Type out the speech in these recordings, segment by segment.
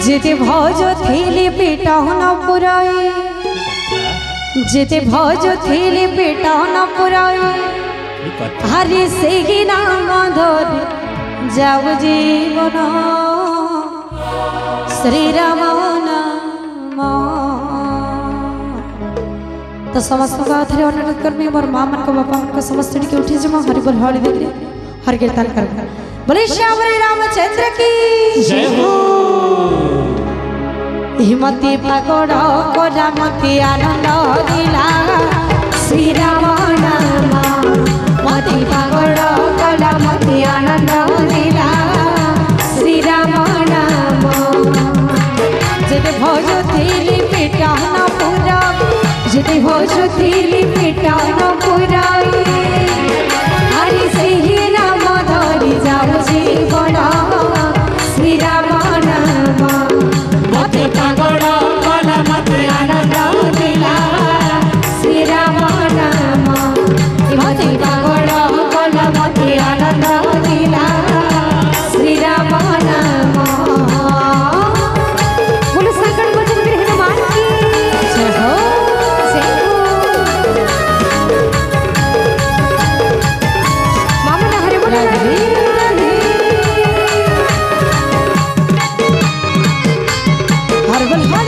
जेते भज थेले पेटा न पुराए जेते भज थेले पेटा न पुराए हरे से ही नाम धर जाओ जीवन श्री राम नाम। तो समस्त थे अनुरोध करमी मोर माँ मन को बापा मन को समस्त के उठी जमा हरि बोल हरि देखे हर कीर्तन कर बोले श्याम रामचंद्र की जय हो। हिमती पगड़ कोरामती आनंद दिला श्री राम नाम मती पगड़ कोरामती आनंद दिला श्री राम नाम। जेते भज थेली पेटा न पूरा जेते भज थेली पेटा न पुराई हरि से ही नाम धरि जाओ जीवन श्री राम नाम मते पागल कला मते आनंद दिला श्री राम नाम मते पागल कला मते आनंद दिला श्री राम नाम। बोलो संकट मोचन मेरे हनुमान की जय हो जय हो। मामा ना हरे बोलो राधे हर बोल हर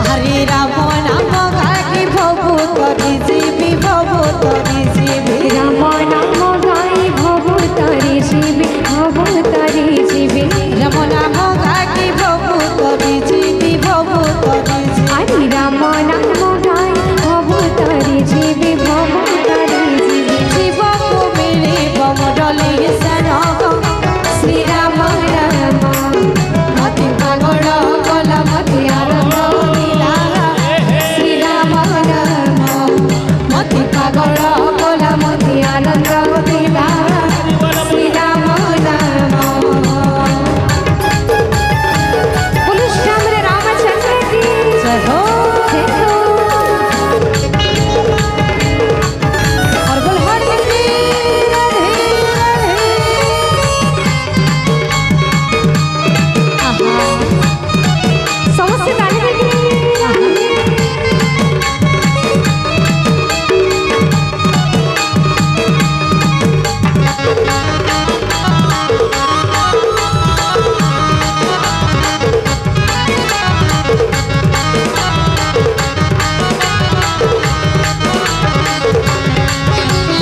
हरे राम नाम गाई भवु तरी जीवी भवु तरी जीवी राम नाम गाई भवु तरी जीवी भवु तरी जीवी राम नाम गाई भवु तरी जीवी भवु तरी हरे राम नाम गाई भवु तरी जीवी भवु तरी जीवी जीव को मिले बमरली सन श्री राम नाम मति पागल कला मति आनंद दिला श्री राम नाम मति पागल कला मति आनंद दिला श्री राम नाम। बोलो श्याम रामचंद्र की जय हो जय हो। और बोल हरि राधे समस्त ताली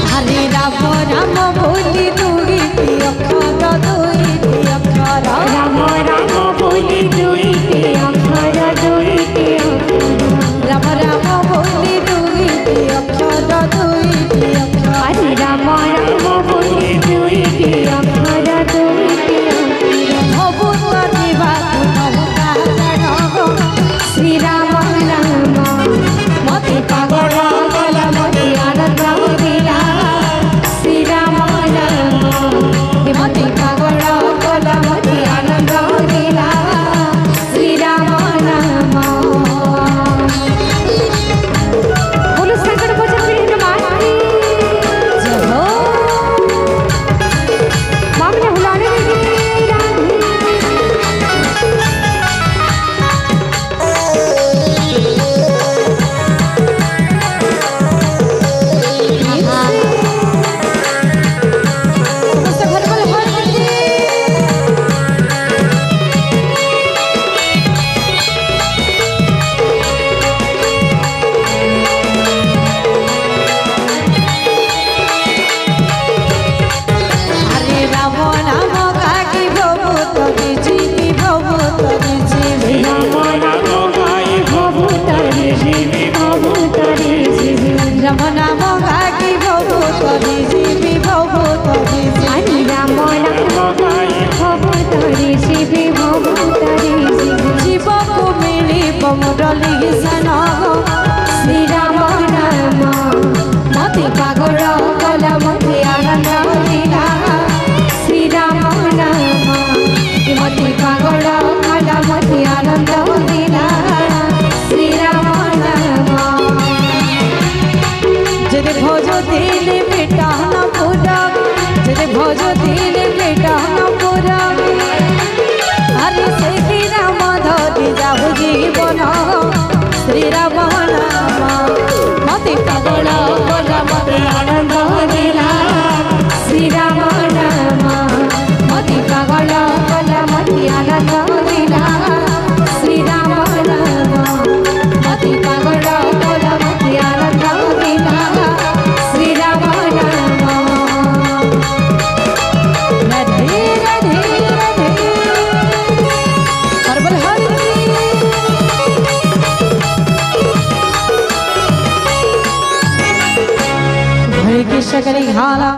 हरे राम राम बोली दुई अक्षर दुई अक्षर राम राम बोली दुई अक्षर दुई राम राम बोली दुई अक्षर दुई अक्षर हरे राम राम बोली दुई अक्षर दुई भवु तरी बातु नहुता श्री राम नाम मति पागल कला मति आनंद दिला श्री राम नाम मति पागल कला मति आनंद दिला श्री राम नाम। बोलो संकट मोचन मेरे हनुमान की जय हो। मामले हुलाने लगी राधे हरे राम नाम गाई भवु तरी जीवी भवु तरी जीवी राम नाम गाई भवु तरी जीवी भवु तरी जीवी राम नाम गाई भवु तरी जीवी भवु तरी हरे राम नाम गाई भवु तरी जीवी भवु तरी जीवी जीव को मिली बमरली सन श्री राम नाम मति पागल विश्वकरी घाला